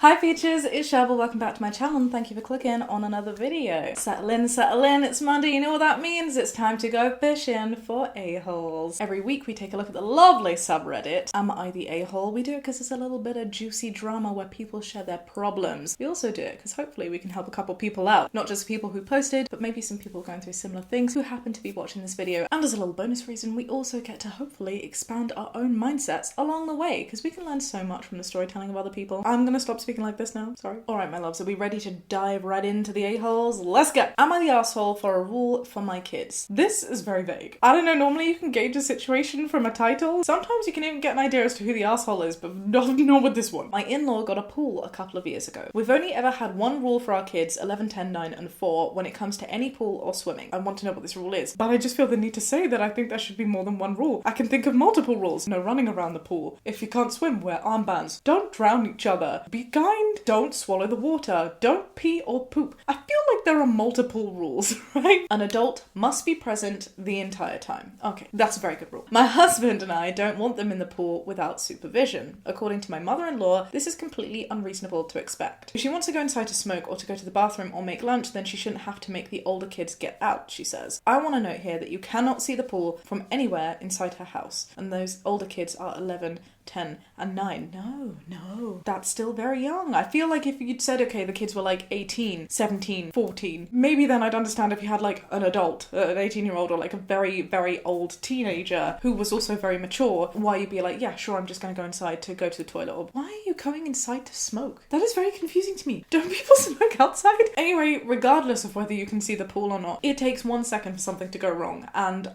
Hi Peaches, it's Shaaba, welcome back to my channel and thank you for clicking on another video. Settle in, it's Monday, you know what that means? It's time to go fishing for a-holes. Every week we take a look at the lovely subreddit, Am I the a-hole? We do it because it's a little bit of juicy drama where people share their problems. We also do it because hopefully we can help a couple people out. Not just people who posted, but maybe some people going through similar things who happen to be watching this video. And as a little bonus reason, we also get to hopefully expand our own mindsets along the way because we can learn so much from the storytelling of other people. I'm gonna stop speaking like this now, sorry. Alright my loves, are we ready to dive right into the a-holes? Let's go! Am I the asshole for a rule for my kids? This is very vague. I don't know, normally you can gauge a situation from a title. Sometimes you can even get an idea as to who the asshole is, but not with this one. My in-law got a pool a couple of years ago. We've only ever had one rule for our kids, 11, 10, 9 and 4, when it comes to any pool or swimming. I want to know what this rule is, but I just feel the need to say that I think there should be more than one rule. I can think of multiple rules. No running around the pool. If you can't swim, wear armbands. Don't drown each other. Be kind. Don't swallow the water. Don't pee or poop. I feel like there are multiple rules, right? An adult must be present the entire time. Okay, that's a very good rule. My husband and I don't want them in the pool without supervision. According to my mother-in-law, this is completely unreasonable to expect. If she wants to go inside to smoke or to go to the bathroom or make lunch, then she shouldn't have to make the older kids get out, she says. I want to note here that you cannot see the pool from anywhere inside her house, and those older kids are 11, 10 and 9. No, that's still very young. I feel like if you'd said, okay, the kids were like 18, 17, 14, maybe then I'd understand if you had like an adult, an 18-year-old or like a very, very old teenager who was also very mature, why you'd be like, yeah, sure, I'm just going to go inside to go to the toilet. Or why are you going inside to smoke? That is very confusing to me. Don't people smoke outside? Anyway, regardless of whether you can see the pool or not, it takes 1 second for something to go wrong. And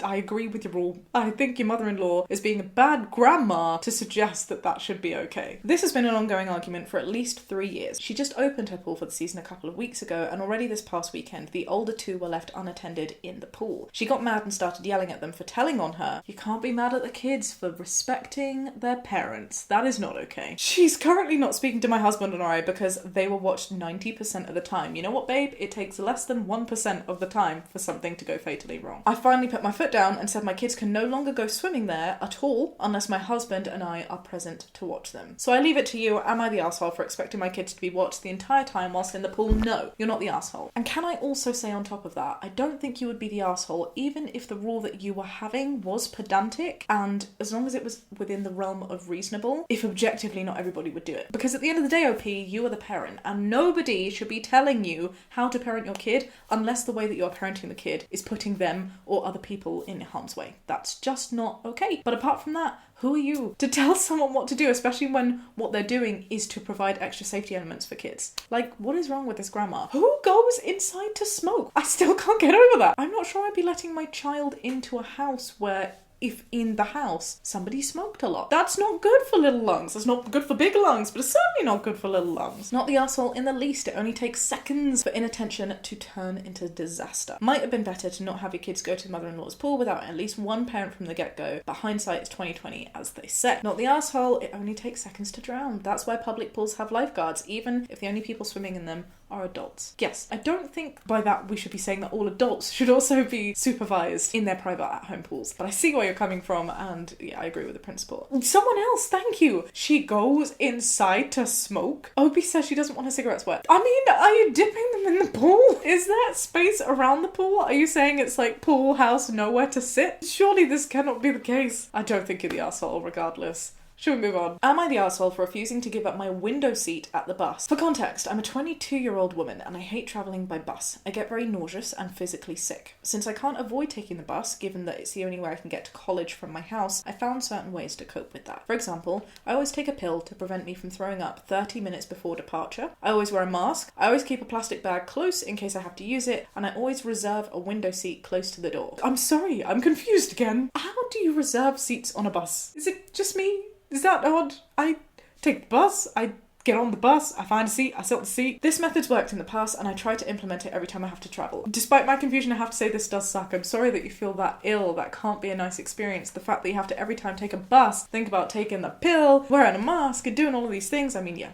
I agree with your rule. I think your mother-in-law is being a bad grandma to suggest that that should be okay. This has been an ongoing argument for at least 3 years. She just opened her pool for the season a couple of weeks ago, and already this past weekend, the older two were left unattended in the pool. She got mad and started yelling at them for telling on her. You can't be mad at the kids for respecting their parents. That is not okay. She's currently not speaking to my husband and I because they were watched 90% of the time. You know what, babe? It takes less than 1% of the time for something to go fatally wrong. I finally put my foot down and said my kids can no longer go swimming there at all unless my husband and I are present to watch them. So I leave it to you, am I the asshole for expecting my kids to be watched the entire time whilst in the pool? No, you're not the asshole. And can I also say on top of that, I don't think you would be the asshole even if the rule that you were having was pedantic, and as long as it was within the realm of reasonable, if objectively not everybody would do it. Because at the end of the day, OP, you are the parent, and nobody should be telling you how to parent your kid unless the way that you're parenting the kid is putting them or other people in harm's way. That's just not okay. But apart from that, who are you to tell someone what to do, especially when what they're doing is to provide extra safety elements for kids? Like, what is wrong with this grandma? Who goes inside to smoke? I still can't get over that. I'm not sure I'd be letting my child into a house where if in the house somebody smoked a lot. That's not good for little lungs. That's not good for big lungs, but it's certainly not good for little lungs. Not the asshole in the least. It only takes seconds for inattention to turn into disaster. Might have been better to not have your kids go to the mother-in-law's pool without at least one parent from the get-go, but hindsight is 20/20, as they say. Not the asshole. It only takes seconds to drown. That's why public pools have lifeguards, even if the only people swimming in them are adults. Yes, I don't think by that we should be saying that all adults should also be supervised in their private at-home pools, but I see where you're coming from, and yeah, I agree with the principle. Someone else, thank you. She goes inside to smoke. Opie says she doesn't want her cigarettes wet. I mean, are you dipping them in the pool? Is there space around the pool? Are you saying it's like pool house, nowhere to sit? Surely this cannot be the case. I don't think you're the asshole regardless. Should we move on? Am I the asshole for refusing to give up my window seat at the bus? For context, I'm a 22-year-old woman and I hate travelling by bus. I get very nauseous and physically sick. Since I can't avoid taking the bus, given that it's the only way I can get to college from my house, I found certain ways to cope with that. For example, I always take a pill to prevent me from throwing up 30 minutes before departure. I always wear a mask. I always keep a plastic bag close in case I have to use it, and I always reserve a window seat close to the door. I'm sorry, I'm confused again. How do you reserve seats on a bus? Is it just me? Is that odd? I take the bus, I get on the bus, I find a seat, I sit on the seat. This method's worked in the past and I try to implement it every time I have to travel. Despite my confusion, I have to say this does suck. I'm sorry that you feel that ill. That can't be a nice experience. The fact that you have to every time take a bus, think about taking the pill, wearing a mask and doing all of these things. I mean, yeah,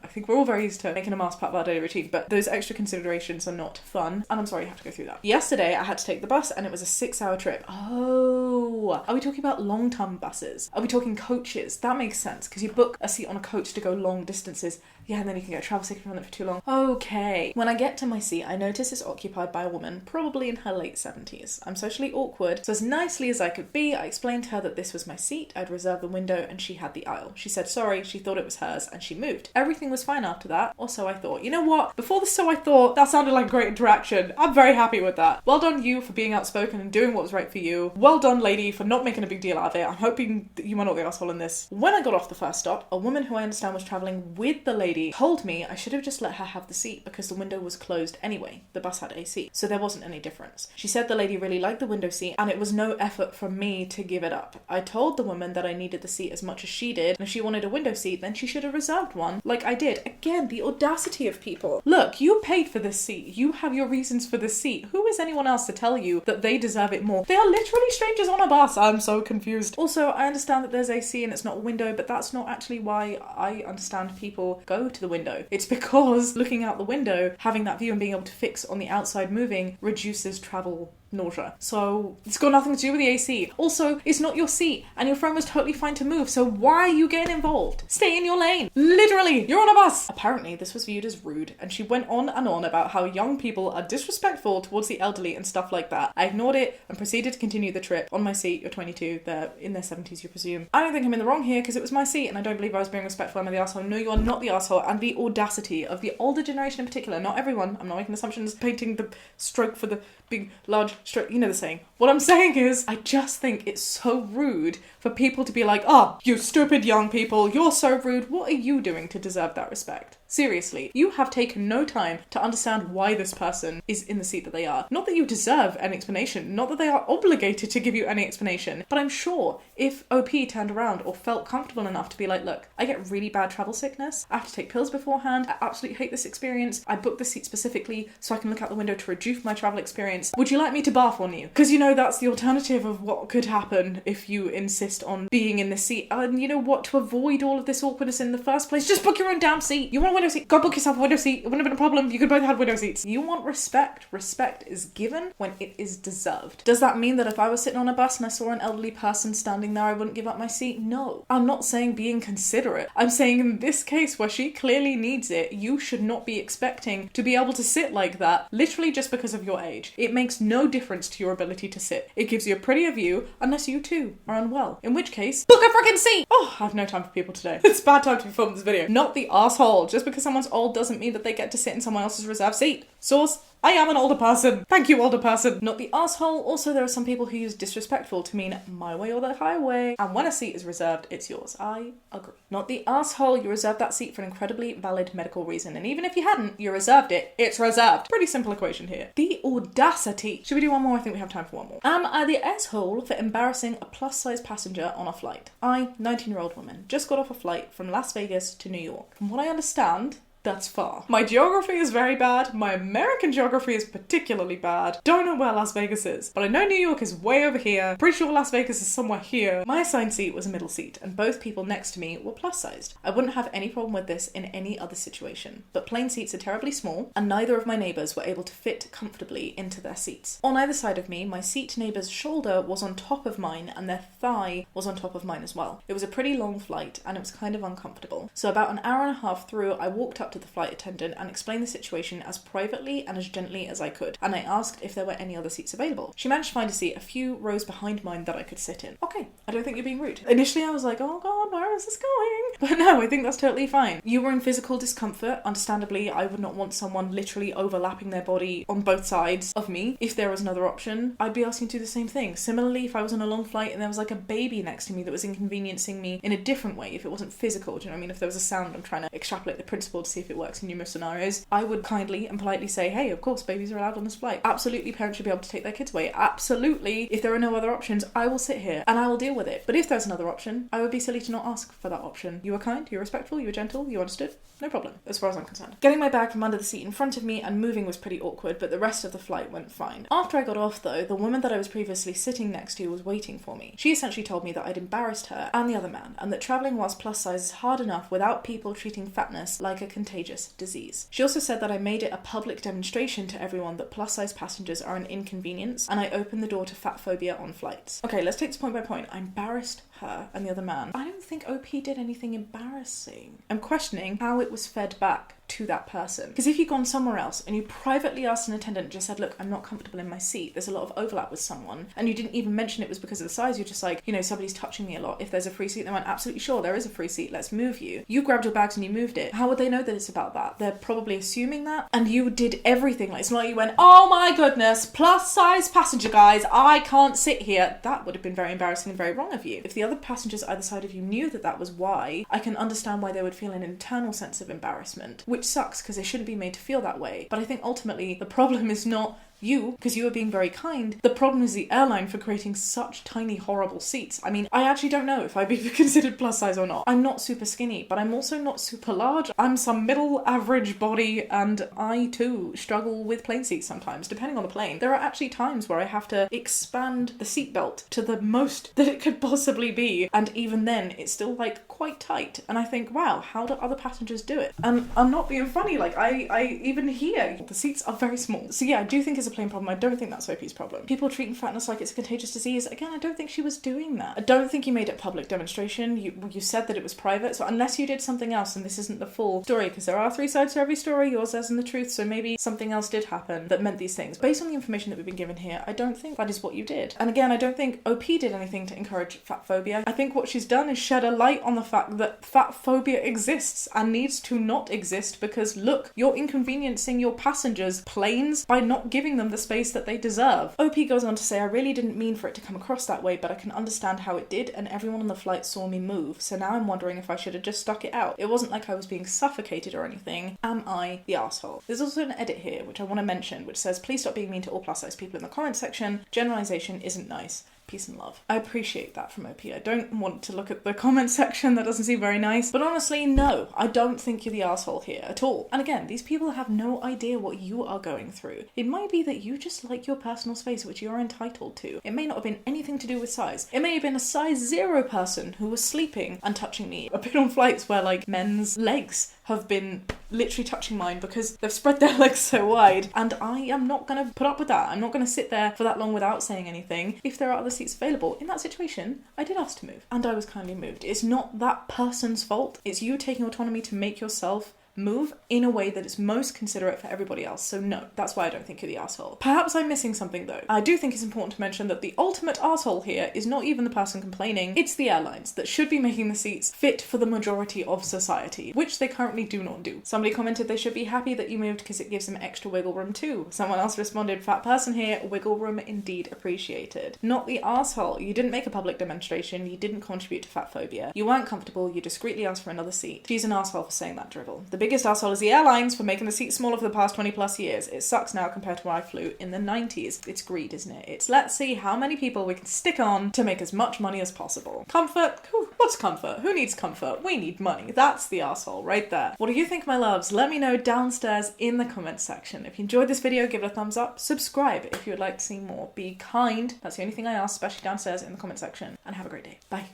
I think we're all very used to making a mask part of our daily routine, but those extra considerations are not fun. And I'm sorry you have to go through that. Yesterday, I had to take the bus and it was a 6-hour trip. Oh, are we talking about long-term buses? Are we talking coaches? That makes sense because you book a seat on a coach to go long distances. Yeah, and then you can get travel sick if you're on it for too long. Okay. When I get to my seat, I notice it's occupied by a woman, probably in her late 70s. I'm socially awkward, so as nicely as I could be, I explained to her that this was my seat, I'd reserved the window, and she had the aisle. She said sorry, she thought it was hers, and she moved. Everything was fine after that, or so I thought. You know what? Before the so I thought, that sounded like a great interaction. I'm very happy with that. Well done you for being outspoken and doing what was right for you. Well done lady for not making a big deal out of it. I'm hoping that you were not the asshole in this. When I got off the first stop, a woman who I understand was travelling with the lady told me I should have just let her have the seat because the window was closed anyway. The bus had AC, so there wasn't any difference. She said the lady really liked the window seat and it was no effort from me to give it up. I told the woman that I needed the seat as much as she did, and if she wanted a window seat then she should have reserved one like I did. Again, the audacity of people. Look, you paid for this seat. You have your reasons for this seat. Who is anyone else to tell you that they deserve it more? They are literally strangers on a bus. I'm so confused. Also, I understand that there's AC and it's not a window, but that's not actually why I understand people go to the window. It's because looking out the window, having that view and being able to fix on the outside moving reduces travel nausea. So it's got nothing to do with the AC. Also, it's not your seat and your friend was totally fine to move, so why are you getting involved? Stay in your lane. Literally, you're on a bus. Apparently this was viewed as rude and she went on and on about how young people are disrespectful towards the elderly and stuff like that. I ignored it and proceeded to continue the trip. On my seat, you're 22, they're in their 70s, you presume. I don't think I'm in the wrong here because it was my seat and I don't believe I was being respectful. Am I the asshole? No, you are not the asshole. And the audacity of the older generation in particular, not everyone, I'm not making assumptions, painting the stroke for the big, large stroke, you know the saying. What I'm saying is, I just think it's so rude for people to be like, oh, you stupid young people, you're so rude. What are you doing to deserve that respect? Seriously, you have taken no time to understand why this person is in the seat that they are. Not that you deserve an explanation, not that they are obligated to give you any explanation, but I'm sure if OP turned around or felt comfortable enough to be like, look, I get really bad travel sickness, I have to take pills beforehand, I absolutely hate this experience, I booked the seat specifically so I can look out the window to reduce my travel experience, would you like me to barf on you? Because you know that's the alternative of what could happen if you insist on being in this seat. And you know what, to avoid all of this awkwardness in the first place, just book your own damn seat. You want a window seat? Go book yourself a window seat. It wouldn't have been a problem. You could both have window seats. You want respect. Respect is given when it is deserved. Does that mean that if I was sitting on a bus and I saw an elderly person standing there, I wouldn't give up my seat? No. I'm not saying being considerate. I'm saying in this case where she clearly needs it, you should not be expecting to be able to sit like that, literally just because of your age. It makes no difference to your ability to sit. It gives you a prettier view unless you too are unwell. In which case, book a freaking seat! Oh, I have no time for people today. It's a bad time to be filming this video. Not the asshole. Just because someone's old doesn't mean that they get to sit in someone else's reserved seat. Source: I am an older person. Thank you, older person. Not the asshole. Also, there are some people who use disrespectful to mean my way or the highway. And when a seat is reserved, it's yours. I agree. Not the asshole. You reserved that seat for an incredibly valid medical reason. And even if you hadn't, you reserved it. It's reserved. Pretty simple equation here. The audacity. Should we do one more? I think we have time for one more. Am I the asshole for embarrassing a plus-size passenger on a flight? I, 19-year-old woman, just got off a flight from Las Vegas to New York. From what I understand, that's far. My geography is very bad. My American geography is particularly bad. Don't know where Las Vegas is, but I know New York is way over here. Pretty sure Las Vegas is somewhere here. My assigned seat was a middle seat, and both people next to me were plus-sized. I wouldn't have any problem with this in any other situation, but plane seats are terribly small, and neither of my neighbours were able to fit comfortably into their seats. On either side of me, my seat neighbour's shoulder was on top of mine, and their thigh was on top of mine as well. It was a pretty long flight, and it was kind of uncomfortable. So about an hour and a half through, I walked up to the flight attendant and explained the situation as privately and as gently as I could, and I asked if there were any other seats available. She managed to find a seat a few rows behind mine that I could sit in. Okay, I don't think you're being rude. Initially I was like, oh god, where is this going? But no, I think that's totally fine. You were in physical discomfort. Understandably, I would not want someone literally overlapping their body on both sides of me. If there was another option, I'd be asking to do the same thing. Similarly, if I was on a long flight and there was like a baby next to me that was inconveniencing me in a different way, if it wasn't physical, do you know what I mean? If there was a sound, I'm trying to extrapolate the principle to see if it works in numerous scenarios, I would kindly and politely say, hey, of course, babies are allowed on this flight. Absolutely, parents should be able to take their kids away. Absolutely, if there are no other options, I will sit here and I will deal with it. But if there's another option, I would be silly to not ask for that option. You were kind, you were respectful, you were gentle, you understood. No problem, as far as I'm concerned. Getting my bag from under the seat in front of me and moving was pretty awkward, but the rest of the flight went fine. After I got off, though, the woman that I was previously sitting next to was waiting for me. She essentially told me that I'd embarrassed her and the other man, and that travelling whilst plus size is hard enough without people treating fatness like a contagion contagious disease. She also said that I made it a public demonstration to everyone that plus-size passengers are an inconvenience, and I opened the door to fat phobia on flights. Okay, let's take this point by point. I embarrassed her and the other man. I don't think OP did anything embarrassing. I'm questioning how it was fed back to that person. Because if you'd gone somewhere else and you privately asked an attendant, just said, look, I'm not comfortable in my seat, there's a lot of overlap with someone, and you didn't even mention it was because of the size, you're just like, you know, somebody's touching me a lot. If there's a free seat, they went, absolutely sure, there is a free seat, let's move you. You grabbed your bags and you moved it. How would they know that it's about that? They're probably assuming that, and you did everything. Like, it's not like you went, oh my goodness, plus size passenger guys, I can't sit here. That would have been very embarrassing and very wrong of you. If the other passengers either side of you knew that that was why, I can understand why they would feel an internal sense of embarrassment, which sucks because they shouldn't be made to feel that way. But I think ultimately the problem is not you, because you were being very kind. The problem is the airline for creating such tiny, horrible seats. I mean, I actually don't know if I'd be considered plus size or not. I'm not super skinny, but I'm also not super large. I'm some middle average body, and I too struggle with plane seats sometimes, depending on the plane. There are actually times where I have to expand the seatbelt to the most that it could possibly be, and even then it's still like quite tight. And I think, wow, how do other passengers do it? And I'm not being funny, like I even here, the seats are very small. So yeah, I do think it's a plane problem. I don't think that's OP's problem. People treating fatness like it's a contagious disease, again, I don't think she was doing that. I don't think you made it a public demonstration. You said that it was private, so unless you did something else, and this isn't the full story, because there are 3 sides to every story, yours isn't the truth, so maybe something else did happen that meant these things. Based on the information that we've been given here, I don't think that is what you did. And again, I don't think OP did anything to encourage fat phobia. I think what she's done is shed a light on the fact that fat phobia exists and needs to not exist, because look, you're inconveniencing your passengers' planes by not giving them the space that they deserve. OP goes on to say, I really didn't mean for it to come across that way, but I can understand how it did, and everyone on the flight saw me move, so now I'm wondering if I should have just stuck it out. It wasn't like I was being suffocated or anything. Am I the asshole? There's also an edit here, which I want to mention, which says, please stop being mean to all plus size people in the comment section. Generalization isn't nice. Peace and love. I appreciate that from OP. I don't want to look at the comment section, that doesn't seem very nice. But honestly, no, I don't think you're the asshole here at all. And again, these people have no idea what you are going through. It might be that you just like your personal space, which you're entitled to. It may not have been anything to do with size. It may have been a size 0 person who was sleeping and touching me. I've been on flights where like men's legs have been literally touching mine because they've spread their legs so wide, and I am not going to put up with that. I'm not going to sit there for that long without saying anything. If there are other seats available, in that situation, I did ask to move, and I was kindly moved. It's not that person's fault. It's you taking autonomy to make yourself move in a way that is most considerate for everybody else. So no, that's why I don't think you're the asshole. Perhaps I'm missing something though. I do think it's important to mention that the ultimate asshole here is not even the person complaining, it's the airlines that should be making the seats fit for the majority of society, which they currently do not do. Somebody commented they should be happy that you moved because it gives them extra wiggle room too. Someone else responded, fat person here, wiggle room indeed appreciated. Not the asshole. You didn't make a public demonstration, you didn't contribute to fat phobia, you weren't comfortable, you discreetly asked for another seat. She's an asshole for saying that drivel. The biggest asshole is the airlines for making the seats smaller for the past 20 plus years. It sucks now compared to when I flew in the 90s. It's greed, isn't it? It's let's see how many people we can stick on to make as much money as possible. Comfort? What's comfort? Who needs comfort? We need money. That's the asshole right there. What do you think, my loves? Let me know downstairs in the comments section. If you enjoyed this video, give it a thumbs up. Subscribe if you would like to see more. Be kind. That's the only thing I ask, especially downstairs in the comment section. And have a great day. Bye.